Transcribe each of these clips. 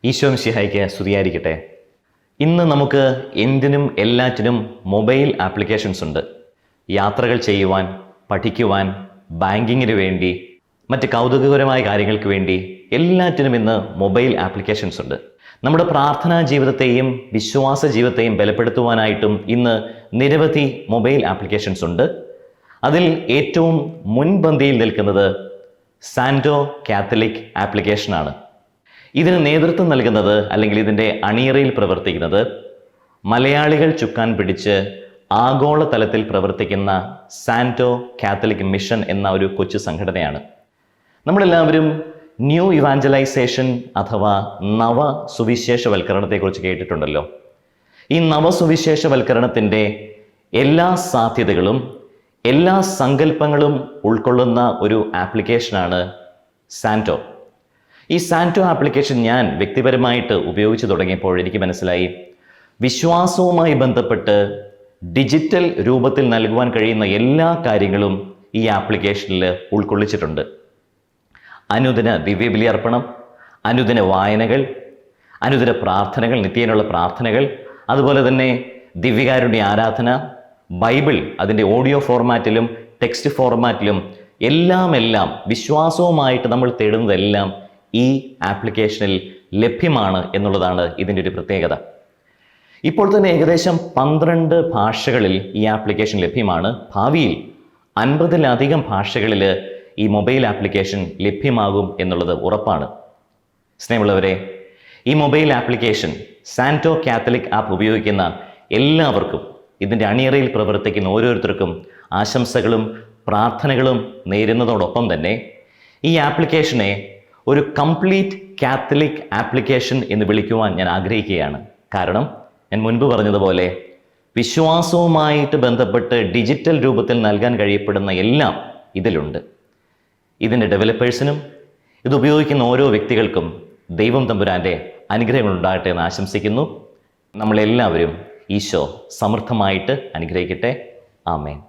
ഈശോ മിശിഹായ്ക്ക് സ്തുതിയായിരിക്കട്ടെ. ഇന്ന് നമുക്ക് എന്തിനും എല്ലാറ്റിനും മൊബൈൽ ആപ്ലിക്കേഷൻസ് ഉണ്ട്. യാത്രകൾ ചെയ്യുവാൻ, പഠിക്കുവാൻ, ബാങ്കിങ്ങിന് വേണ്ടി, മറ്റ് കൗതുകകരമായ കാര്യങ്ങൾക്ക് വേണ്ടി എല്ലാറ്റിനും ഇന്ന് മൊബൈൽ ആപ്ലിക്കേഷൻസ് ഉണ്ട്. നമ്മുടെ പ്രാർത്ഥനാ ജീവിതത്തെയും വിശ്വാസ ജീവിതത്തെയും ബലപ്പെടുത്തുവാനായിട്ടും ഇന്ന് നിരവധി മൊബൈൽ ആപ്ലിക്കേഷൻസ് ഉണ്ട്. അതിൽ ഏറ്റവും മുൻപന്തിയിൽ നിൽക്കുന്നത് സാന്റോ കാത്തലിക് ആപ്ലിക്കേഷനാണ്. ഇതിന് നേതൃത്വം നൽകുന്നത് അല്ലെങ്കിൽ ഇതിൻ്റെ അണിയറയിൽ പ്രവർത്തിക്കുന്നത് മലയാളികൾ ചുക്കാൻ പിടിച്ച് ആഗോളതലത്തിൽ പ്രവർത്തിക്കുന്ന സാന്റോ കാത്തലിക് മിഷൻ എന്ന ഒരു കൊച്ചു സംഘടനയാണ്. നമ്മളെല്ലാവരും ന്യൂ ഇവാഞ്ചലൈസേഷൻ അഥവാ നവ സുവിശേഷവൽക്കരണത്തെക്കുറിച്ച് കേട്ടിട്ടുണ്ടല്ലോ. ഈ നവസുവിശേഷവൽക്കരണത്തിൻ്റെ എല്ലാ സാധ്യതകളും എല്ലാ സങ്കല്പങ്ങളും ഉൾക്കൊള്ളുന്ന ഒരു ആപ്ലിക്കേഷനാണ് സാന്റോ. ഈ സാന്റോ ആപ്ലിക്കേഷൻ ഞാൻ വ്യക്തിപരമായിട്ട് ഉപയോഗിച്ച് തുടങ്ങിയപ്പോൾ എനിക്ക് മനസ്സിലായി, വിശ്വാസവുമായി ബന്ധപ്പെട്ട് ഡിജിറ്റൽ രൂപത്തിൽ നൽകുവാൻ കഴിയുന്ന എല്ലാ കാര്യങ്ങളും ഈ ആപ്ലിക്കേഷനിൽ ഉൾക്കൊള്ളിച്ചിട്ടുണ്ട്. അനുദിന ദിവ്യബലിയർപ്പണം, അനുദിന വായനകൾ, അനുദിന പ്രാർത്ഥനകൾ, നിത്യേനയുള്ള പ്രാർത്ഥനകൾ, അതുപോലെ തന്നെ ദിവ്യകാരുണ്യ ആരാധന, ബൈബിൾ അതിൻ്റെ ഓഡിയോ ഫോർമാറ്റിലും ടെക്സ്റ്റ് ഫോർമാറ്റിലും എല്ലാം വിശ്വാസവുമായിട്ട് നമ്മൾ തേടുന്നതെല്ലാം ഈ ആപ്ലിക്കേഷനിൽ ലഭ്യമാണ് എന്നുള്ളതാണ് ഇതിൻ്റെ ഒരു പ്രത്യേകത. ഇപ്പോൾ തന്നെ ഏകദേശം 12 ഭാഷകളിൽ ഈ ആപ്ലിക്കേഷൻ ലഭ്യമാണ്. ഭാവിയിൽ 50-ലധികം ഭാഷകളിൽ ഈ മൊബൈൽ ആപ്ലിക്കേഷൻ ലഭ്യമാകും എന്നുള്ളത് ഉറപ്പാണ്. സ്നേഹമുള്ളവരെ, ഈ mobile application Santo Catholic app ഉപയോഗിക്കുന്ന എല്ലാവർക്കും, ഇതിൻ്റെ അണിയറയിൽ പ്രവർത്തിക്കുന്ന ഓരോരുത്തർക്കും ആശംസകളും പ്രാർത്ഥനകളും നേരുന്നതോടൊപ്പം തന്നെ ഈ ആപ്ലിക്കേഷനെ ഒരു കംപ്ലീറ്റ് കാത്തലിക് ആപ്ലിക്കേഷൻ എന്ന് വിളിക്കുവാൻ ഞാൻ ആഗ്രഹിക്കുകയാണ്. കാരണം ഞാൻ മുൻപ് പറഞ്ഞതുപോലെ വിശ്വാസവുമായിട്ട് ബന്ധപ്പെട്ട് ഡിജിറ്റൽ രൂപത്തിൽ നൽകാൻ കഴിയപ്പെടുന്ന എല്ലാം ഇതിലുണ്ട്. ഇതിൻ്റെ ഡെവലപ്പേഴ്സിനും ഇത് ഉപയോഗിക്കുന്ന ഓരോ വ്യക്തികൾക്കും ദൈവം തമ്പുരാൻ്റെ അനുഗ്രഹങ്ങൾ ഉണ്ടാകട്ടെ എന്ന് ആശംസിക്കുന്നു. നമ്മളെല്ലാവരും ഈശോ സമൃദ്ധമായിട്ട് അനുഗ്രഹിക്കട്ടെ. ആമേൻ.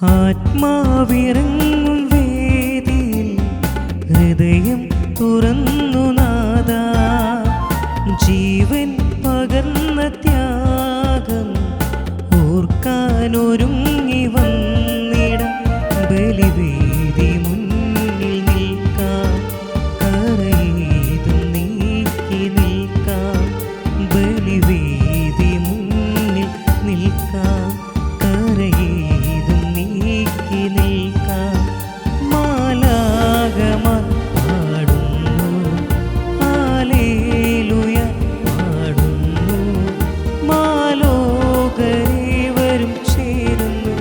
ആത്മാവിറങ്ങും വേദിയിൽ ഹൃദയം തുറന്നു നാദാ, ജീവൻ പകർന്ന ത്യാഗം ഓർക്കാനൊരുങ്ങി വന്നിടം, ബലിവേദി മുന്നിൽ നിൽക്കാം, കരയേതും നീക്കി നിൽക്കാം, ബലിവേദി മുന്നിൽ നിൽക്കാം, കരയേതും നീക്കി നിൽക്കാം. മാലാഖമാർ പാടുന്നു ഹല്ലേലൂയ പാടുന്നു, മാലോകരേവരും ചേരുന്നു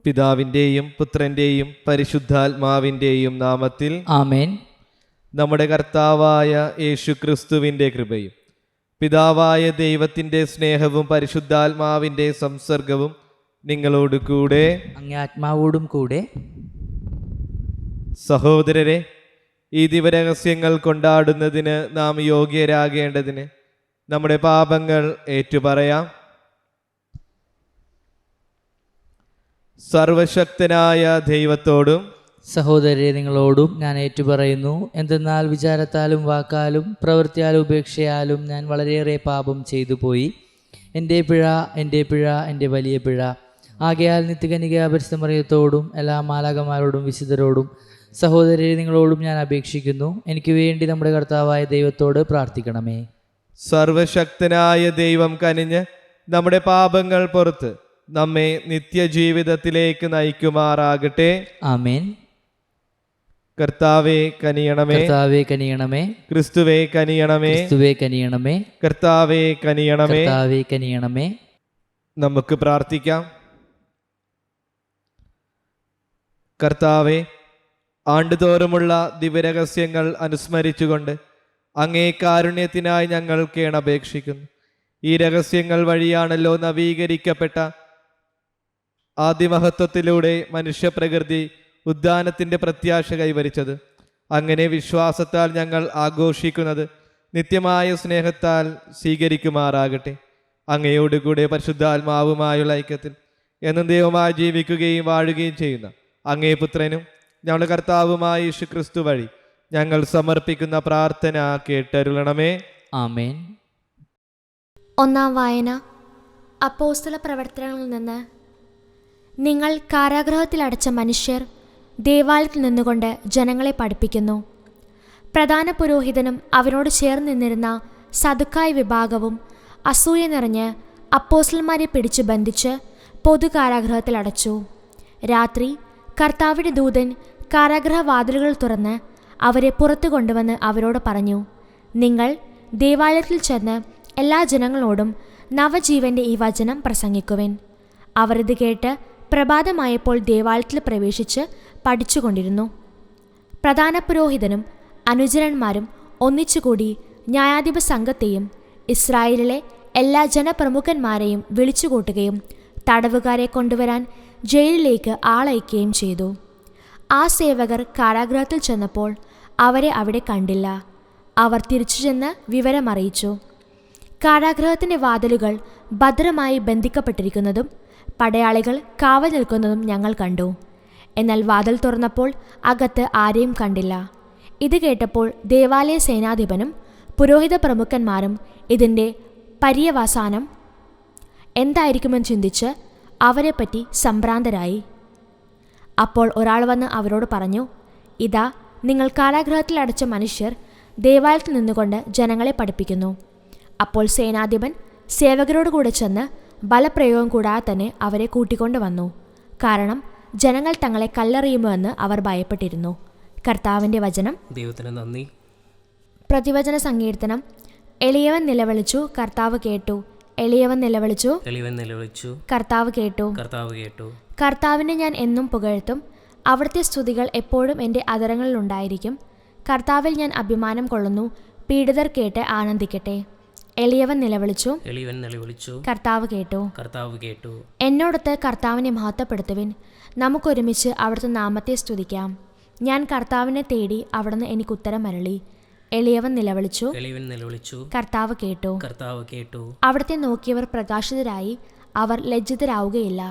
പിതാവിൻ്റെയും പുത്രൻ്റെയും പരിശുദ്ധാത്മാവിൻ്റെയും നാമത്തിൽ ആമേൻ. നമ്മുടെ കർത്താവായ യേശു ക്രിസ്തുവിൻ്റെ കൃപയും പിതാവായ ദൈവത്തിൻ്റെ സ്നേഹവും പരിശുദ്ധാത്മാവിൻ്റെ സംസർഗവും നിങ്ങളോട് കൂടെ. അങ്ങേ ആത്മാവോടും കൂടെ. സഹോദരരെ, ഈ ദിവരഹസ്യങ്ങൾ കൊണ്ടാടുന്നതിന് നാം യോഗ്യരാകേണ്ടതിന് നമ്മുടെ പാപങ്ങൾ ഏറ്റുപറയാം. സർവശക്തനായ ദൈവത്തോടും സഹോദരരെ, നിങ്ങളോടും ഞാൻ ഏറ്റുപറയുന്നു. എന്തെന്നാൽ വിചാരത്താലും വാക്കാലും പ്രവൃത്തിയാലും ഉപേക്ഷയാലും ഞാൻ വളരെയേറെ പാപം ചെയ്തു പോയി. എൻ്റെ പിഴ, എൻ്റെ പിഴ, എൻ്റെ വലിയ പിഴ. ആകയാൽ നിത്യകന്യക പരിശുദ്ധമറിയത്തോടും എല്ലാ മാലാഖമാരോടും വിശുദ്ധരോടും സഹോദരരെ നിങ്ങളോടും ഞാൻ അപേക്ഷിക്കുന്നു, എനിക്ക് വേണ്ടി നമ്മുടെ കർത്താവായ ദൈവത്തോട് പ്രാർത്ഥിക്കണമേ. സർവശക്തനായ ദൈവം കനിഞ്ഞ് നമ്മുടെ പാപങ്ങൾ പുറത്ത് നമ്മെ നിത്യജീവിതത്തിലേക്ക് നയിക്കുമാറാകട്ടെ. ആമേൻ. കർത്താവേ കനിയണമേ. കർത്താവേ കനിയണമേ. ക്രിസ്തുവേ കനിയണമേ. ക്രിസ്തുവേ കനിയണമേ. കർത്താവേ കനിയണമേ. കർത്താവേ കനിയണമേ. നമുക്ക് പ്രാർത്ഥിക്കാം. കർത്താവേ, ആണ്ടുതോറുമുള്ള ദിവ്യരഹസ്യങ്ങൾ അനുസ്മരിച്ചുകൊണ്ട് അങ്ങേ കാരുണ്യത്തിനായി ഞങ്ങൾ കേണപേക്ഷിക്കുന്നു. ഈ രഹസ്യങ്ങൾ വഴിയാണല്ലോ നവീകരിക്കപ്പെട്ട ആദിമഹത്വത്തിലൂടെ മനുഷ്യപ്രകൃതി ഉദ്ധാനത്തിൻ്റെ പ്രത്യാശ കൈവരിച്ചത്. അങ്ങനെ വിശ്വാസത്താൽ ഞങ്ങൾ ആഘോഷിക്കുന്നത് നിത്യമായ സ്നേഹത്താൽ സ്വീകരിക്കുമാറാകട്ടെ. അങ്ങയോടുകൂടെ പരിശുദ്ധാത്മാവുമായുള്ള ഐക്യത്തിൽ എന്നും ദൈവമായി ജീവിക്കുകയും വാഴുകയും ചെയ്യുന്ന അങ്ങേ പുത്രനും ഞങ്ങളുടെ കർത്താവുമായ യേശു ക്രിസ്തു വഴി ഞങ്ങൾ സമർപ്പിക്കുന്ന പ്രാർത്ഥന കേട്ടരുളണമേ. ആമേൻ. ഒന്നാം വായന. അപ്പോസ്തല പ്രവർത്തനങ്ങളിൽ നിന്ന്. നിങ്ങൾ കാരാഗൃഹത്തിൽ അടച്ച മനുഷ്യർ ദേവാലയത്തിൽ നിന്നുകൊണ്ട് ജനങ്ങളെ പഠിപ്പിക്കുന്നു. പ്രധാന പുരോഹിതനും അവനോട് ചേർന്ന് നിന്നിരുന്ന സദുക്കായ വിഭാഗവും അസൂയ നിറഞ്ഞ് അപ്പോസ്തലന്മാരെ പിടിച്ചു ബന്ധിച്ച് പൊതു കാരാഗൃഹത്തിൽ അടച്ചു. രാത്രി കർത്താവിൻ്റെ ദൂതൻ കാരാഗൃഹവാതിലുകൾ തുറന്ന് അവരെ പുറത്തു കൊണ്ടുവന്ന് അവരോട് പറഞ്ഞു, നിങ്ങൾ ദേവാലയത്തിൽ ചെന്ന് എല്ലാ ജനങ്ങളോടും നവജീവൻ്റെ ഈ വചനം പ്രസംഗിക്കുവിൻ. അവർ ഇത് കേട്ട് പ്രഭാതമായപ്പോൾ ദേവാലയത്തിൽ പ്രവേശിച്ച് പഠിച്ചുകൊണ്ടിരുന്നു. പ്രധാന പുരോഹിതനും അനുചരന്മാരും ഒന്നിച്ചുകൂടി ന്യായാധിപ സംഘത്തെയും ഇസ്രായേലിലെ എല്ലാ ജനപ്രമുഖന്മാരെയും വിളിച്ചുകൂട്ടുകയും തടവുകാരെ കൊണ്ടുവരാൻ ജയിലിലേക്ക് ആളയക്കുകയും ചെയ്തു. ആ സേവകർ കാരാഗൃഹത്തിൽ ചെന്നപ്പോൾ അവരെ അവിടെ കണ്ടില്ല. അവർ തിരിച്ചു ചെന്ന് വിവരമറിയിച്ചു. കാരാഗൃഹത്തിൻ്റെ വാതിലുകൾ ഭദ്രമായി ബന്ധിക്കപ്പെട്ടിരിക്കുന്നതും പടയാളികൾ കാവൽ നിൽക്കുന്നതും ഞങ്ങൾ കണ്ടു. എന്നാൽ വാതിൽ തുറന്നപ്പോൾ അകത്ത് ആരെയും കണ്ടില്ല. ഇത് കേട്ടപ്പോൾ ദേവാലയ സേനാധിപനും പുരോഹിത പ്രമുഖന്മാരും ഇതിൻ്റെ പര്യവസാനം എന്തായിരിക്കുമെന്ന് ചിന്തിച്ച് അവരെപ്പറ്റി സംഭ്രാന്തരായി. അപ്പോൾ ഒരാൾ വന്ന് അവരോട് പറഞ്ഞു, ഇതാ, നിങ്ങൾ കാരാഗൃഹത്തിൽ അടച്ച മനുഷ്യർ ദേവാലയത്തിൽ നിന്നുകൊണ്ട് ജനങ്ങളെ പഠിപ്പിക്കുന്നു. അപ്പോൾ സേനാധിപൻ സേവകരോട് കൂടെ ചെന്ന് ബലപ്രയോഗം കൂടാതെ തന്നെ അവരെ കൂട്ടിക്കൊണ്ടു വന്നു. കാരണം ജനങ്ങൾ തങ്ങളെ കല്ലെറിയുമോ എന്ന് അവർ ഭയപ്പെട്ടിരുന്നു. കർത്താവിൻ്റെ വചനം. ദൈവത്തിന് നന്ദി. പ്രതിവചന സങ്കീർത്തനം. എളിയവൻ നിലവിളിച്ചു, കർത്താവ് കേട്ടു. എളിയവൻ നിലവിളിച്ചു, കർത്താവ് കേട്ടു. കർത്താവിനെ ഞാൻ എന്നും പുകഴ്ത്തും. അവിടുത്തെ സ്തുതികൾ എപ്പോഴും എൻ്റെ അധരങ്ങളിലുണ്ടായിരിക്കും. കർത്താവിൽ ഞാൻ അഭിമാനം കൊള്ളുന്നു. പീഡിതർ കേട്ട് ആനന്ദിക്കട്ടെ. എളിയവൻ നിലവിളിച്ചു, കർത്താവ് കേട്ടു. എന്നോടൊത്ത് കർത്താവിനെ മഹത്വപ്പെടുത്തുവിൻ. നമുക്കൊരുമിച്ച് അവിടുത്തെ നാമത്തെ സ്തുതിക്കാം. ഞാൻ കർത്താവിനെ തേടി, അവിടുന്ന് എനിക്ക് ഉത്തരം അരുളി. എളിയവൻ നിലവിളിച്ചു, കർത്താവ് കേട്ടു. അവിടുത്തെ നോക്കിയവർ പ്രകാശിതരായി, അവർ ലജ്ജിതരാവുകയില്ല.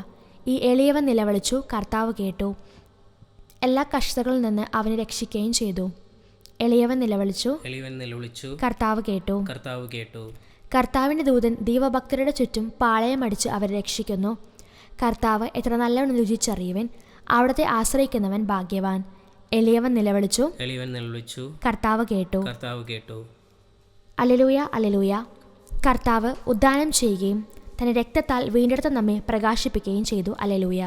ഈ എളിയവൻ നിലവിളിച്ചു, കർത്താവ് കേട്ടു. എല്ലാ കഷ്ടതകളിൽ നിന്ന് അവനെ രക്ഷിക്കുകയും ചെയ്തു. എളിയവൻ നിലവിളിച്ചു, കർത്താവ് കേട്ടു. കർത്താവിൻ്റെ ദൂതൻ ദൈവഭക്തരുടെ ചുറ്റും പാളയമടിച്ച് അവരെ രക്ഷിക്കുന്നു. കർത്താവ് എത്ര നല്ലവൻ രുചിച്ചറിയുവൻ. അവിടുത്തെ ആശ്രയിക്കുന്നവൻ ഭാഗ്യവാൻ. എളിയവൻ നിലവിളിച്ചു, കർത്താവ് കേട്ടു. അല്ലെലൂയ, അല്ലെലൂയ. കർത്താവ് ഉദ്ധാനം ചെയ്യുകയും തന്റെ രക്തത്താൽ വീണ്ടെടുത്ത നമ്മെ പ്രകാശിപ്പിക്കുകയും ചെയ്തു. അല്ലെലൂയ.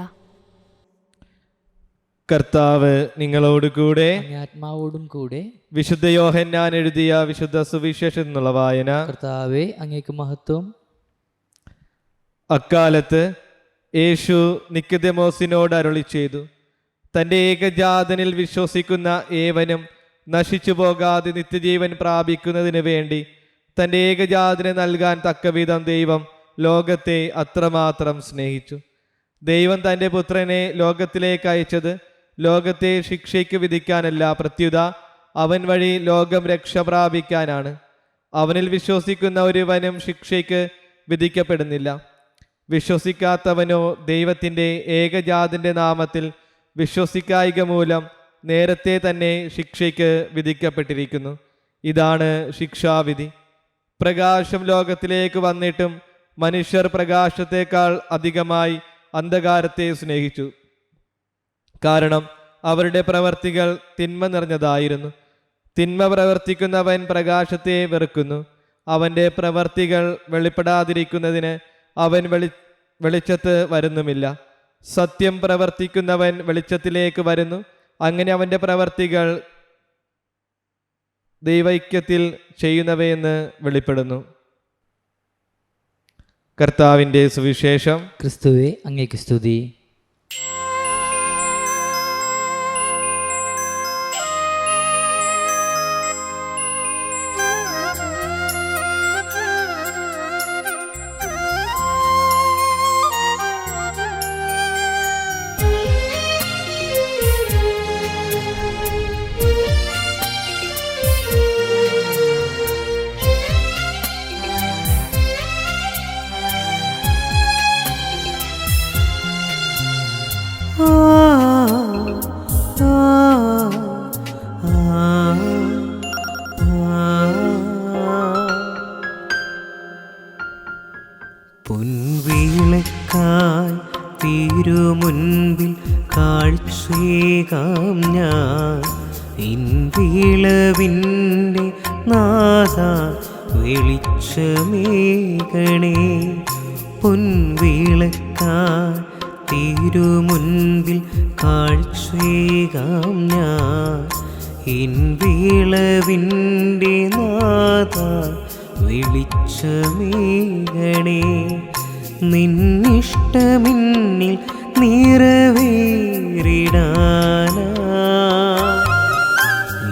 കർത്താവ് നിങ്ങളോട് കൂടെ, ആത്മാവോടും കൂടെ. വിശുദ്ധ യോഹന്നാൻ എഴുതിയ വിശുദ്ധ സുവിശേഷത്തിൽ നിന്നുള്ള വായന. കർത്താവേ, അങ്ങേക്ക് മഹത്വം. അക്കാലത്ത് യേശു നിക്കോദെമോസിനോട് അരുളി ചെയ്തു, തൻ്റെ ഏകജാതനിൽ വിശ്വസിക്കുന്ന ഏവനും നശിച്ചു പോകാതെ നിത്യജീവൻ പ്രാപിക്കുന്നതിന് വേണ്ടി തൻ്റെ ഏകജാതനെ നൽകാൻ തക്കവിധം ദൈവം ലോകത്തെ അത്രമാത്രം സ്നേഹിച്ചു. ദൈവം തൻ്റെ പുത്രനെ ലോകത്തിലേക്ക് അയച്ചത് ലോകത്തെ ശിക്ഷയ്ക്ക് വിധിക്കാനല്ല, പ്രത്യുത അവൻ വഴി ലോകം രക്ഷ പ്രാപിക്കാനാണ്. അവനിൽ വിശ്വസിക്കുന്ന ഒരുവനും ശിക്ഷയ്ക്ക് വിധിക്കപ്പെടുന്നില്ല. വിശ്വസിക്കാത്തവനോ ദൈവത്തിൻ്റെ ഏകജാതൻ്റെ നാമത്തിൽ വിശ്വസിക്കായിക മൂലം നേരത്തെ തന്നെ ശിക്ഷയ്ക്ക് വിധിക്കപ്പെട്ടിരിക്കുന്നു. ഇതാണ് ശിക്ഷാവിധി. പ്രകാശം ലോകത്തിലേക്ക് വന്നിട്ടും മനുഷ്യർ പ്രകാശത്തേക്കാൾ അധികമായി അന്ധകാരത്തെ സ്നേഹിച്ചു, കാരണം അവരുടെ പ്രവർത്തികൾ തിന്മ നിറഞ്ഞതായിരുന്നു. തിന്മ പ്രവർത്തിക്കുന്നവൻ പ്രകാശത്തെ വെറുക്കുന്നു. അവൻ്റെ പ്രവർത്തികൾ വെളിപ്പെടാതിരിക്കുന്നതിന് അവൻ വെളിച്ചത്ത് വരുന്നുമില്ല. സത്യം പ്രവർത്തിക്കുന്നവൻ വെളിച്ചത്തിലേക്ക് വരുന്നു. അങ്ങനെ അവൻ്റെ പ്രവർത്തികൾ ദൈവൈക്യത്തിൽ ചെയ്യുന്നവയെന്ന് വെളിപ്പെടുന്നു. കർത്താവിൻ്റെ സുവിശേഷം. ക്രിസ്തുവേ, അങ്ങേക്ക് സ്തുതി. പൊൻവിളക്കായി തിരുമുൻപിൽ കാഴ്ചയേകാം ഞാൻ, വിളവിൻ്റെ നാഥ വെളിച്ചമേകണേ. പൊൻവിളക്കായി തിരുമുൻപിൽ കാഴ്ചയേകാം ഞാൻ, വിളവിൻ്റെ നാഥ വെളിച്ചമേകണേ. നിന്നിഷ്ടമിന്നിൽ നിറവേറിടാനാ,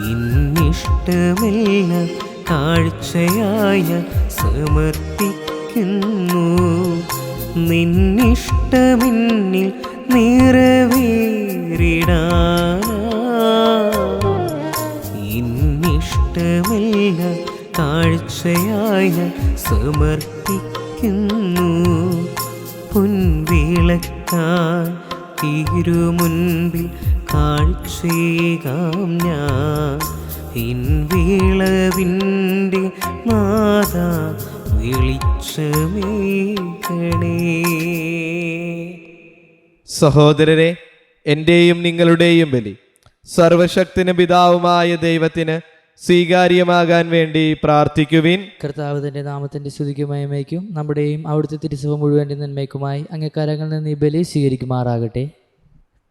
നിന്നിഷ്ടമെല്ലാം കാഴ്ചയായ സമർപ്പിക്കുന്നു. നിന്നിഷ്ടമിന്നിൽ നിറവേറിടാനാ, ഇന്നിഷ്ടമെല്ലാം കാഴ്ചയായ സമർപ്പിക്കുന്നു. പൊൻവിളക്കായി തിരുമുൻപിൽ കാഴ്ചയേകാം ഞാൻ, വിളവിൻ്റെ നാഥ വെളിച്ചമേകണേ. സഹോദരരെ, എൻ്റെയും നിങ്ങളുടെയും ബലി സർവശക്തിന് പിതാവുമായ ദൈവത്തിന് സ്വീകാര്യമാകാൻ വേണ്ടി പ്രാർത്ഥിക്കുവിൻ. കർത്താവ് തന്റെ നാമത്തിന്റെ സ്തുതിക്കും മഹിമയ്ക്കും നമ്മുടെയും അവിടുത്തെ തിരുസഭ മുഴുവൻ്റെ നന്മയ്ക്കുമായി അങ്ങേക്കരങ്ങളിൽ നിന്ന് ഈ ബലി സ്വീകരിക്കുമാറാകട്ടെ.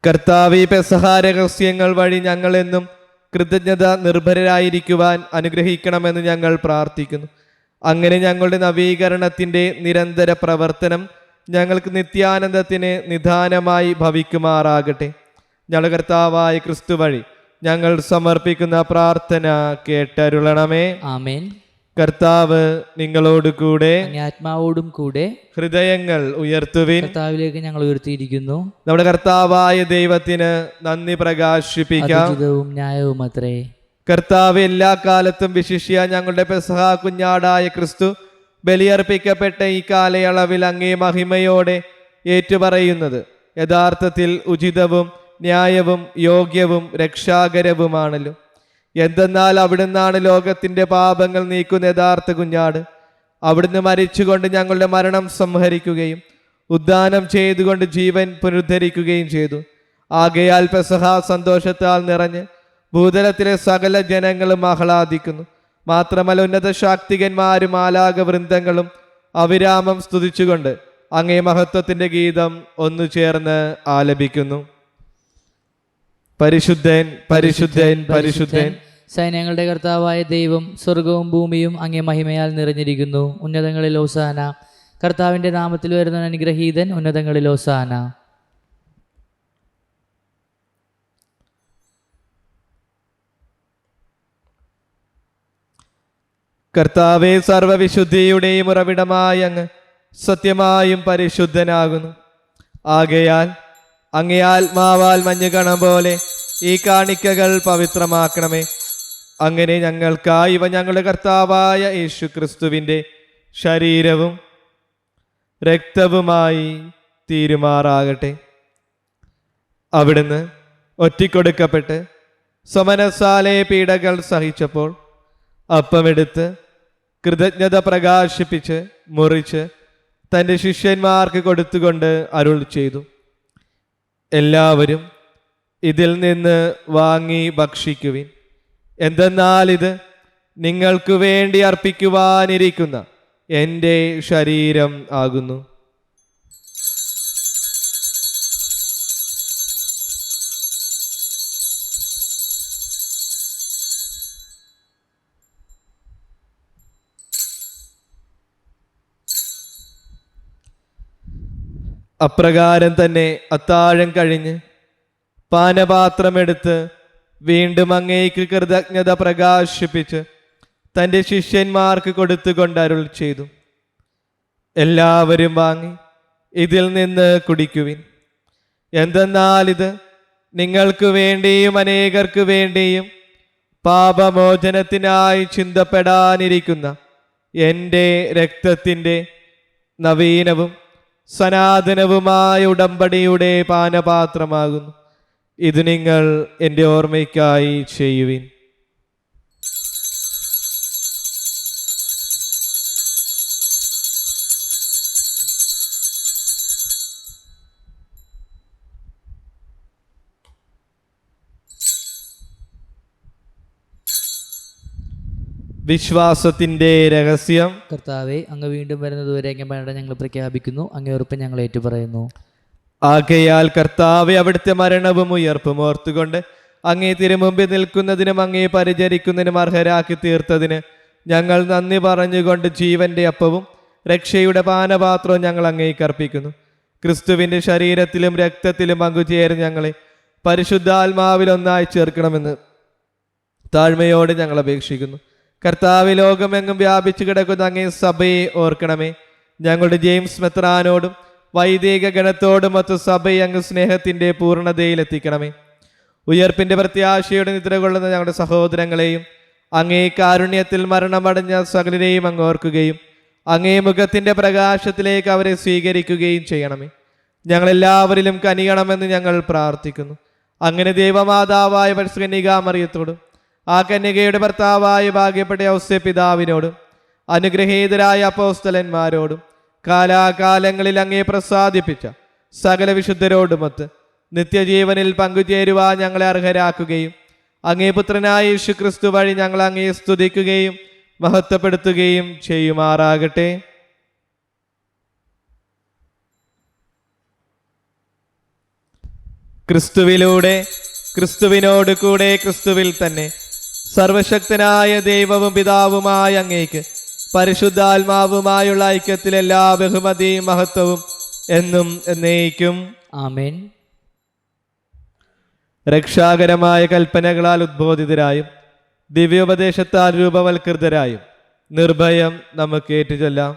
കർത്താവേ, പെസഹ രഹസ്യങ്ങൾ വഴി ഞങ്ങളെന്നും കൃതജ്ഞത നിർഭരരായിരിക്കുവാൻ അനുഗ്രഹിക്കണമെന്ന് ഞങ്ങൾ പ്രാർത്ഥിക്കുന്നു. അങ്ങനെ ഞങ്ങളുടെ നവീകരണത്തിൻ്റെ നിരന്തര പ്രവർത്തനം ഞങ്ങൾക്ക് നിത്യാനന്ദത്തിന് നിദാനമായി ഭവിക്കുമാറാകട്ടെ. ഞങ്ങളുടെ കർത്താവായ ക്രിസ്തു വഴി ഞങ്ങൾ സമർപ്പിക്കുന്ന പ്രാർത്ഥന കേട്ടരുളണമേ. ആമേൻ. കർത്താവ് നിങ്ങളോട് കൂടെ, അങ്ങേ ആത്മാവോടും കൂടെ. ഹൃദയങ്ങൾ ഉയർത്തുവിൻ. കർത്താവിലേക്ക് ഞങ്ങൾ ഉയർത്തിയിരിക്കുന്നു. നമ്മുടെ കർത്താവായ ദൈവത്തിന് നന്ദി പ്രകാശിപ്പിക്കാം. ഉചിതവും ന്യായവും അത്രേ. കർത്താവ് എല്ലാ കാലത്തും വിശിഷ്യ ഞങ്ങളുടെ പെസഹ കുഞ്ഞാടായ ക്രിസ്തു ബലിയർപ്പിക്കപ്പെട്ട ഈ കാലയളവിൽ അങ്ങേ മഹിമയോടെ ഏറ്റുപറയുന്നത് യഥാർത്ഥത്തിൽ ഉചിതവും ന്യായവും യോഗ്യവും രക്ഷാകരവുമാണല്ലോ. എന്തെന്നാൽ അവിടുന്നാണ് ലോകത്തിൻ്റെ പാപങ്ങൾ നീക്കുന്ന യഥാർത്ഥ കുഞ്ഞാട്. അവിടുന്ന് മരിച്ചുകൊണ്ട് ഞങ്ങളുടെ മരണം സംഹരിക്കുകയും ഉദ്ധാനം ചെയ്തുകൊണ്ട് ജീവൻ പുനരുദ്ധരിക്കുകയും ചെയ്തു. ആകയാൽ പെസഹ സന്തോഷത്താൽ നിറഞ്ഞ് ഭൂതലത്തിലെ സകല ജനങ്ങളും ആഹ്ലാദിക്കുന്നു. മാത്രമല്ല, ഉന്നത ശാക്തികന്മാരും മാലാഖവൃന്ദങ്ങളും അവിരാമം സ്തുതിച്ചുകൊണ്ട് അങ്ങേ മഹത്വത്തിൻ്റെ ഗീതം ഒന്നു ചേർന്ന് ആലപിക്കുന്നു. പരിശുദ്ധൻ, പരിശുദ്ധൻ, പരിശുദ്ധൻ, സൈന്യങ്ങളുടെ കർത്താവായ ദൈവം, സ്വർഗവും ഭൂമിയും അങ്ങേ മഹിമയാൽ നിറഞ്ഞിരിക്കുന്നു. ഉന്നതങ്ങളിൽ ഹോസാന. കർത്താവിൻ്റെ നാമത്തിൽ വരുന്ന അനുഗ്രഹീതൻ, ഉന്നതങ്ങളിൽ ഹോസാന. കർത്താവേ, സർവവിശുദ്ധിയുടെയും ഉറവിടമായ അങ്ങ് സത്യമായും പരിശുദ്ധനാകുന്നു. ആകയാൽ അങ്ങേ ആത്മാവാൽ മഞ്ഞുകണം പോലെ ഈ കാണിക്കകൾ പവിത്രമാക്കണമേ. അങ്ങനെ ഞങ്ങൾക്കായി ഇവ ഞങ്ങളുടെ കർത്താവായ യേശു ക്രിസ്തുവിൻ്റെ ശരീരവും രക്തവുമായി തീരുമാറാകട്ടെ. അവിടുന്ന് ഒറ്റിക്കൊടുക്കപ്പെട്ട് സമനസാലെ പീഡകൾ സഹിച്ചപ്പോൾ അപ്പമെടുത്ത് കൃതജ്ഞത പ്രകാശിപ്പിച്ച് മുറിച്ച് തൻ്റെ ശിഷ്യന്മാർക്ക് കൊടുത്തുകൊണ്ട് അരുൾ ചെയ്തു, എല്ലാവരും ഇതിൽ നിന്ന് വാങ്ങി ഭക്ഷിക്കുവിൻ. എന്തെന്നാൽ ഇത് നിങ്ങൾക്ക് വേണ്ടി അർപ്പിക്കുവാനിരിക്കുന്ന എൻ്റെ ശരീരം ആകുന്നു. അപ്രകാരം തന്നെ അത്താഴം കഴിഞ്ഞ് പാനപാത്രമെടുത്ത് വീണ്ടും അങ്ങേക്ക് കൃതജ്ഞത പ്രകാശിപ്പിച്ച് തൻ്റെ ശിഷ്യന്മാർക്ക് കൊടുത്തുകൊണ്ട് അരുൾ ചെയ്തു, എല്ലാവരും വാങ്ങി ഇതിൽ നിന്ന് കുടിക്കുവിൻ. എന്തെന്നാൽ ഇത് നിങ്ങൾക്ക് വേണ്ടിയും അനേകർക്ക് വേണ്ടിയും പാപമോചനത്തിനായി ചിന്തപ്പെടാനിരിക്കുന്ന എൻ്റെ രക്തത്തിൻ്റെ നവീനവും സനാതനവുമായ ഉടമ്പടിയുടെ പാനപാത്രമാകുന്നു. ഇത് നിങ്ങൾ എൻ്റെ ഓർമ്മയ്ക്കായി ചെയ്യുവിൻ. വിശ്വാസത്തിൻ്റെ രഹസ്യം. കർത്താവെ, അങ്ങ് വീണ്ടും വരുന്നതുവരെ അങ്ങ് മരണം ഞങ്ങൾ പ്രഖ്യാപിക്കുന്നു. അങ്ങേ ഉറപ്പ് ഞങ്ങൾ ഏറ്റുപറയുന്നു. ആകയാൽ കർത്താവെ, അവിടുത്തെ മരണവും ഉയർപ്പും ഓർത്തുകൊണ്ട് അങ്ങേ തിരുമുമ്പിൽ നിൽക്കുന്നതിനും അങ്ങേ പരിചരിക്കുന്നതിനും അർഹരാക്കി തീർത്തതിന് ഞങ്ങൾ നന്ദി പറഞ്ഞുകൊണ്ട് ജീവന്റെ അപ്പവും രക്ഷയുടെ പാനപാത്രവും ഞങ്ങൾ അങ്ങേക്ക് അർപ്പിക്കുന്നു. ക്രിസ്തുവിൻ്റെ ശരീരത്തിലും രക്തത്തിലും പങ്കുചേർന്ന് ഞങ്ങളെ പരിശുദ്ധാത്മാവിൽ ഒന്നായി ചേർക്കണമെന്ന് താഴ്മയോടെ ഞങ്ങൾ അപേക്ഷിക്കുന്നു. കർത്താവ്, ലോകമെങ്ങും വ്യാപിച്ചു കിടക്കുന്ന അങ്ങേ സഭയെ ഓർക്കണമേ. ഞങ്ങളുടെ ജെയിംസ് മെത്രാനോടും വൈദിക ഗണത്തോടും മൊത്ത സഭയെ അങ്ങ് സ്നേഹത്തിൻ്റെ പൂർണ്ണതയിൽ എത്തിക്കണമേ. ഉയർപ്പിൻ്റെ പ്രത്യാശയോടെ നിദ്ര കൊള്ളുന്ന ഞങ്ങളുടെ സഹോദരങ്ങളെയും അങ്ങേ കാരുണ്യത്തിൽ മരണമടഞ്ഞ സകലരെയും അങ്ങ് ഓർക്കുകയും അങ്ങേ മുഖത്തിൻ്റെ പ്രകാശത്തിലേക്ക് അവരെ സ്വീകരിക്കുകയും ചെയ്യണമേ. ഞങ്ങളെല്ലാവരിലും കനിയണമെന്ന് ഞങ്ങൾ പ്രാർത്ഥിക്കുന്നു. അങ്ങനെ ദൈവമാതാവായ പരിശുദ്ധ ആ കന്യകയുടെ ഭർത്താവായ ഭാഗ്യപ്പെട്ട ഔസേപ്പ് പിതാവിനോടും അനുഗ്രഹീതരായ അപ്പോസ്തലന്മാരോടും കാലാകാലങ്ങളിൽ അങ്ങേ പ്രസാദിപ്പിച്ച സകല വിശുദ്ധരോടുമൊത്ത് നിത്യജീവനിൽ പങ്കുചേരുവാൻ ഞങ്ങളെ അർഹരാക്കുകയും അങ്ങേ പുത്രനായ യേശു ക്രിസ്തു വഴി ഞങ്ങൾ അങ്ങേ സ്തുതിക്കുകയും മഹത്വപ്പെടുത്തുകയും ചെയ്യുമാറാകട്ടെ. ക്രിസ്തുവിലൂടെ, ക്രിസ്തുവിനോട് കൂടെ, ക്രിസ്തുവിൽ തന്നെ സർവശക്തനായ ദൈവവും പിതാവുമായ അങ്ങേക്ക് പരിശുദ്ധാത്മാവുമായുള്ള ഐക്യത്തിൽ എല്ലാ ബഹുമതിയും മഹത്വവും എന്നും എന്നേക്കും ആമേൻ. രക്ഷാകരമായ കൽപ്പനകളാൽ ഉദ്ബോധിതരായും ദിവ്യോപദേശത്താൽ രൂപവൽകൃതരായും നിർഭയം നമുക്ക് ഏറ്റുചൊല്ലാം.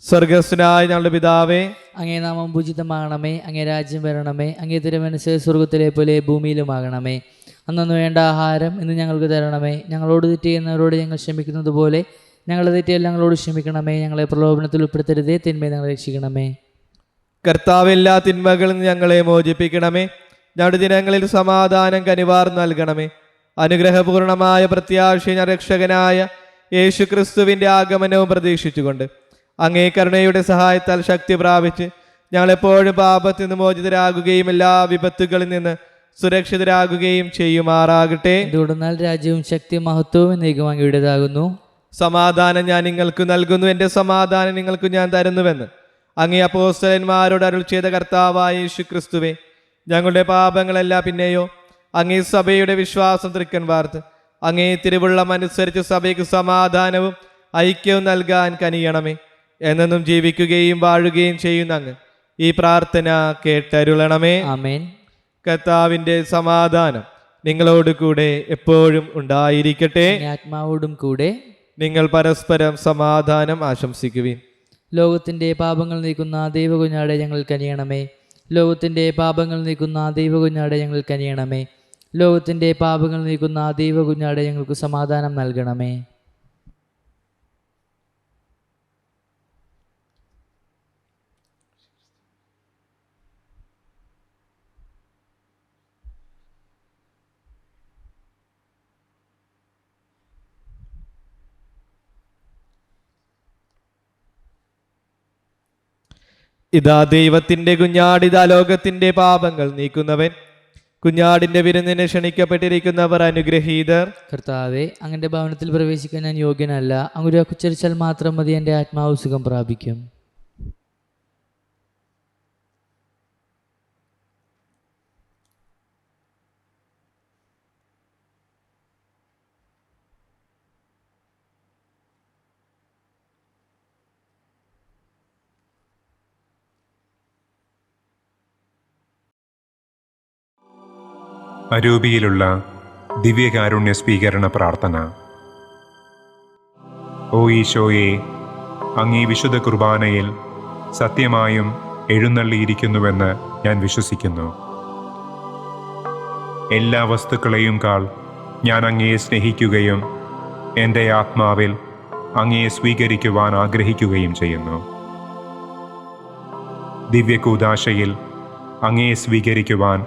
സ്വർഗസ്വനായ ഞങ്ങളുടെ പിതാവേ, അങ്ങേ നാമം പൂജിതമാകണമേ. അങ്ങേ രാജ്യം വരണമേ. അങ്ങേ തിരുമനസ്സ് സ്വർഗത്തിലെ പോലെ ഭൂമിയിലുമാകണമേ. അന്നു വേണ്ട ആഹാരം ഇന്ന് ഞങ്ങൾക്ക് തരണമേ. ഞങ്ങളോട് തെറ്റ് ചെയ്യുന്നവരോട് ഞങ്ങൾ ക്ഷമിക്കുന്നത് പോലെ ഞങ്ങളുടെ തെറ്റിയെല്ലാം ഞങ്ങളോട് ക്ഷമിക്കണമേ. ഞങ്ങളെ പ്രലോഭനത്തിൽ ഉൾപ്പെടുത്തരുതേ, തിന്മയെ ഞങ്ങളെ രക്ഷിക്കണമേ. കർത്താവ്, എല്ലാ തിന്മകളിൽ നിന്ന് ഞങ്ങളെ മോചിപ്പിക്കണമേ. ഞങ്ങളുടെ ദിനങ്ങളിൽ സമാധാനം കനിവാർ നൽകണമേ. അനുഗ്രഹപൂർണമായ പ്രത്യാശ രക്ഷകനായ യേശു ക്രിസ്തുവിൻ്റെ ആഗമനവും പ്രതീക്ഷിച്ചുകൊണ്ട് അങ്ങേ കരുണയുടെ സഹായത്താൽ ശക്തി പ്രാപിച്ച് ഞങ്ങളെപ്പോഴും പാപത്തിൽ നിന്ന് മോചിതരാകുകയും എല്ലാ വിപത്തുകളിൽ നിന്ന് സുരക്ഷിതരാകുകയും ചെയ്യുമാറാകട്ടെ. തുടർന്നാൽ രാജ്യവും ശക്തിയും മഹത്വവും എന്നേക്കും അങ്ങയുടേതാകുന്നു. സമാധാനം ഞാൻ നിങ്ങൾക്ക് നൽകുന്നു, എൻ്റെ സമാധാനം നിങ്ങൾക്ക് ഞാൻ തരുന്നുവെന്ന് അങ്ങേ അപ്പോസ്തലന്മാരോട് അരുൾ ചെയ്ത കർത്താവായ യേശു ക്രിസ്തുവേ, ഞങ്ങളുടെ പാപങ്ങളല്ല പിന്നെയോ അങ്ങേ സഭയുടെ വിശ്വാസം തൃക്കൻ വാർത്ത് അങ്ങേ തിരുവുള്ളം അനുസരിച്ച് സഭയ്ക്ക് സമാധാനവും ഐക്യവും നൽകാൻ കനിയണമേ. എന്നെന്നും ജീവിക്കുകയും വാഴുകയും ചെയ്യുന്ന അങ്ങ് ഈ പ്രാർത്ഥന കേട്ടരുളണമേ. ആമേൻ. കർത്താവിൻ്റെ സമാധാനം നിങ്ങളോട് കൂടെ എപ്പോഴും ഉണ്ടായിരിക്കട്ടെ. അങ്ങേ ആത്മാവോടും കൂടെ. നിങ്ങൾ പരസ്പരം സമാധാനം ആശംസിക്കുവിൻ. ലോകത്തിൻ്റെ പാപങ്ങൾ നീക്കുന്ന ദൈവകുഞ്ഞാടെ ഞങ്ങൾ കനിയണമേ. ലോകത്തിൻ്റെ പാപങ്ങൾ നീക്കുന്ന ദൈവകുഞ്ഞാടെ ഞങ്ങൾ കനിയണമേ. ലോകത്തിൻ്റെ പാപങ്ങൾ നീക്കുന്ന ദൈവകുഞ്ഞാടെ ഞങ്ങൾക്ക് സമാധാനം നൽകണമേ. ഇതാ ദൈവത്തിൻ്റെ കുഞ്ഞാട്, ഇതാ ലോകത്തിൻ്റെ പാപങ്ങൾ നീക്കുന്നവൻ. കുഞ്ഞാടിൻ്റെ വിരുന്നിന് ക്ഷണിക്കപ്പെട്ടിരിക്കുന്നവർ അനുഗ്രഹീതർ. കർത്താവെ, അങ്ങയുടെ ഭവനത്തിൽ പ്രവേശിക്കാൻ ഞാൻ യോഗ്യനല്ല. അങ്ങ് ഉച്ചരിച്ചാൽ മാത്രം മതി, എൻ്റെ ആത്മാവ് സുഖം പ്രാപിക്കും. അരൂപിയിലുള്ള ദിവ്യകാരുണ്യ സ്വീകരണ പ്രാർത്ഥന. ഓ ഈശോയെ, അങ്ങീ വിശുദ്ധ കുർബാനയിൽ സത്യമായും എഴുന്നള്ളിയിരിക്കുന്നുവെന്ന് ഞാൻ വിശ്വസിക്കുന്നു. എല്ലാ വസ്തുക്കളെയും കാൾ ഞാൻ അങ്ങയെ സ്നേഹിക്കുകയും എൻ്റെ ആത്മാവിൽ അങ്ങയെ സ്വീകരിക്കുവാൻ ആഗ്രഹിക്കുകയും ചെയ്യുന്നു. ദിവ്യകൂദാശയിൽ അങ്ങയെ സ്വീകരിക്കുവാൻ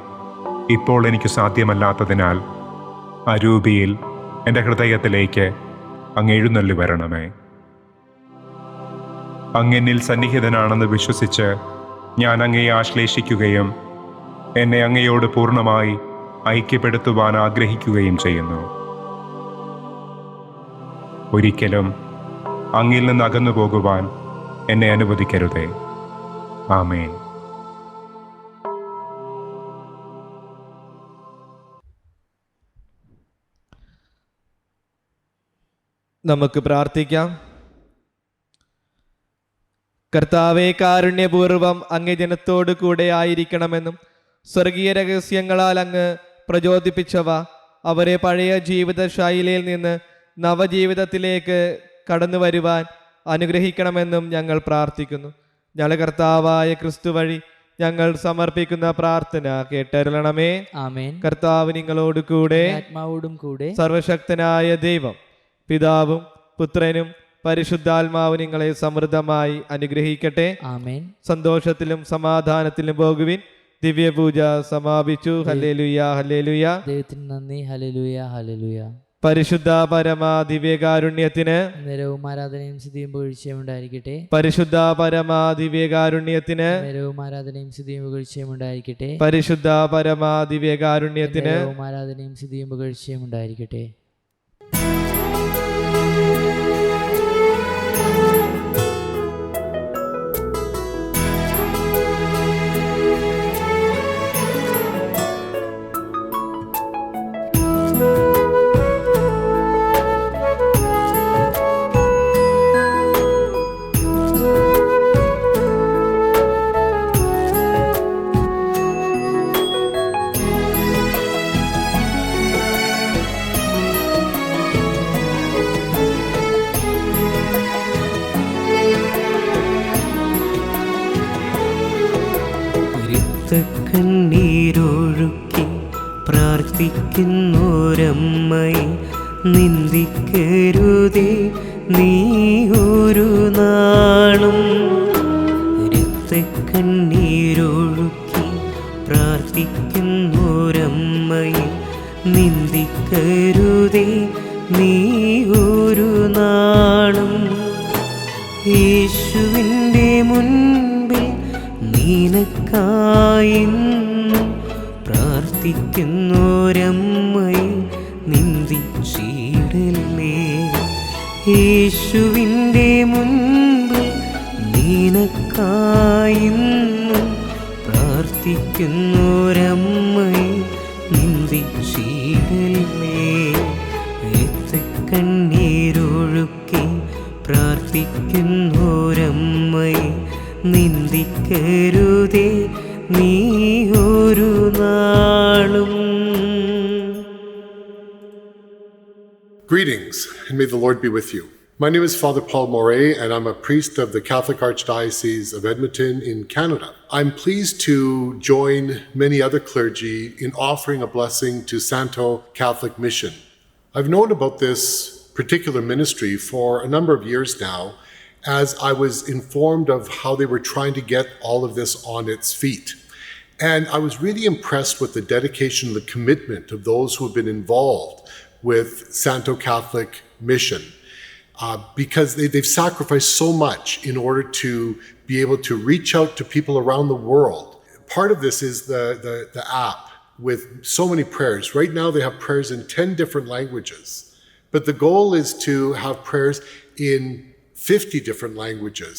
ഇപ്പോൾ എനിക്ക് സാധ്യമല്ലാത്തതിനാൽ അരൂപിയിൽ എൻ്റെ ഹൃദയത്തിലേക്ക് അങ്ങ് എഴുന്നള്ളി വരണമേ. അങ്ങെന്നിൽ സന്നിഹിതനാണെന്ന് വിശ്വസിച്ച് ഞാൻ അങ്ങയെ ആശ്ലേഷിക്കുകയും എന്നെ അങ്ങയോട് പൂർണ്ണമായി ഐക്യപ്പെടുത്തുവാൻ ആഗ്രഹിക്കുകയും ചെയ്യുന്നു. ഒരിക്കലും അങ്ങിൽ നിന്ന് അകന്നു പോകുവാൻ എന്നെ അനുവദിക്കരുതേ. ആമേൻ. നമുക്ക് പ്രാർത്ഥിക്കാം. കർത്താവേ, കാരുണ്യപൂർവം അങ്ങ് ജനത്തോടു കൂടെ ആയിരിക്കണമെന്നും സ്വർഗീയ രഹസ്യങ്ങളാൽ അങ്ങ് പ്രചോദിപ്പിച്ചവ അവരെ പഴയ ജീവിത ശൈലിയിൽ നിന്ന് നവജീവിതത്തിലേക്ക് കടന്നു വരുവാൻ അനുഗ്രഹിക്കണമെന്നും ഞങ്ങൾ പ്രാർത്ഥിക്കുന്നു. ഞങ്ങളുടെ കർത്താവായ ക്രിസ്തു വഴി ഞങ്ങൾ സമർപ്പിക്കുന്ന പ്രാർത്ഥന കേട്ടരുളണമേ. ആമേൻ. കർത്താവ് നിങ്ങളോട് കൂടെ, ആത്മാവോടും കൂടെ. സർവശക്തനായ ദൈവം പിതാവും പുത്രനും പരിശുദ്ധാത്മാവ് നിങ്ങളെ സമൃദ്ധമായി അനുഗ്രഹിക്കട്ടെ. ആമേൻ. സന്തോഷത്തിലും സമാധാനത്തിലും പോകുവിൻ. ദിവ്യപൂജ സമാപിച്ചു. Hallelujah, hallelujah. ദൈവത്തിന് നന്ദി. Hallelujah, hallelujah. പരിശുദ്ധ പരമ ദിവ്യകാരുണ്യത്തിന് നേരവും ആരാധനയും സ്തുതിയും പുകഴ്ചയും ഉണ്ടായിരിക്കട്ടെ. പരിശുദ്ധ പരമ ദിവ്യകാരുണ്യത്തിന് നേരവും ആരാധനയും സ്തുതിയും പുകഴ്ചയും ഉണ്ടായിരിക്കട്ടെ. പരിശുദ്ധ പരമ ദിവ്യകാരുണ്യത്തിന് നേരവും ആരാധനയും സ്തുതിയും പുകഴ്ചയും ഉണ്ടായിരിക്കട്ടെ. കണ്ണീരൊഴുക്കി പ്രാർത്ഥിക്കുന്നോരമ്മയെ നിന്ദിക്കരുതേ നീ ഒരു നാളും. രക്തക്കണ്ണീരൊഴുക്കി പ്രാർത്ഥിക്കുന്നോരമ്മയെ നിന്ദിക്കരുതേ നീ ഒരു നാളും. യേശുവിൻ്റെ മുൻപിൽ നിനക്കായിന്നും പ്രാർത്ഥിക്കുന്നോരമ്മയെ നിന്ദിച്ചിടലേ. യേശുവിൻ്റെ മുൻപിൽ നിനക്കായിന്നും പ്രാർത്ഥിക്കുന്നോരമ്മയെ നിന്ദിച്ചിടലേ. രക്തക്കണ്ണീരൊഴുക്കി പ്രാർത്ഥിക്കുന്നോരമ്മ നീ ഒരു നാളും. Greetings, and may the Lord be with you. My name is Father Paul Moret, and I'm a priest of the Catholic Archdiocese of Edmonton in Canada. I'm pleased to join many other clergy in offering a blessing to Santo Catholic Mission. I've known about this particular ministry for a number of years now, as I was informed of how they were trying to get all of this on its feet. And I was really impressed with the dedication and the commitment of those who have been involved with Santo Catholic Mission, because they've sacrificed so much in order to be able to reach out to people around the world. Part of this is the app with so many prayers. Right now they have prayers in 10 different languages, but the goal is to have prayers in 50 different languages.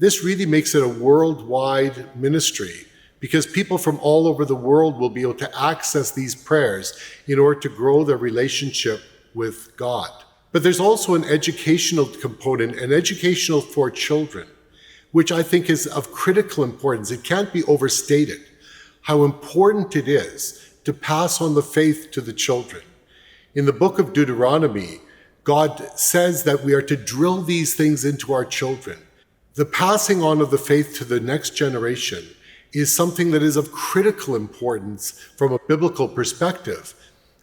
This really makes it a worldwide ministry, because people from all over the world will be able to access these prayers in order to grow their relationship with God. But there's also an educational component, and educational for children, which I think is of critical importance. It can't be overstated how important it is to pass on the faith to the children. In the book of Deuteronomy, God says that we are to drill these things into our children. The passing on of the faith to the next generation is something that is of critical importance from a biblical perspective.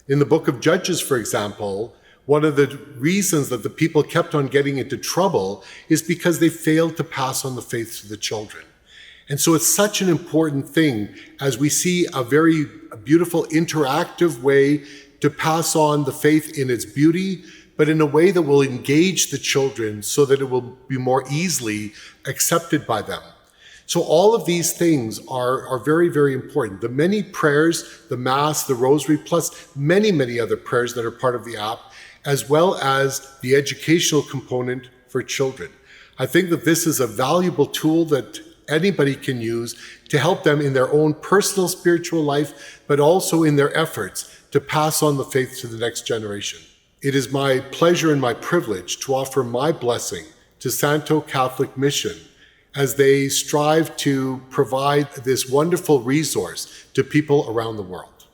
In the book of Judges, for example, one of the reasons that the people kept on getting into trouble is because they failed to pass on the faith to the children. And so it's such an important thing, as we see a very beautiful interactive way to pass on the faith in its beauty, but in a way that will engage the children so that it will be more easily accepted by them. So all of these things are very, very important. The many prayers, the Mass, the Rosary, plus many, many other prayers that are part of the app, as well as the educational component for children. I think that this is a valuable tool that anybody can use to help them in their own personal spiritual life, but also in their efforts to pass on the faith to the next generation. It is my pleasure and my privilege to offer my blessing to Santo Catholic Mission as they strive to provide this wonderful resource to people around the world.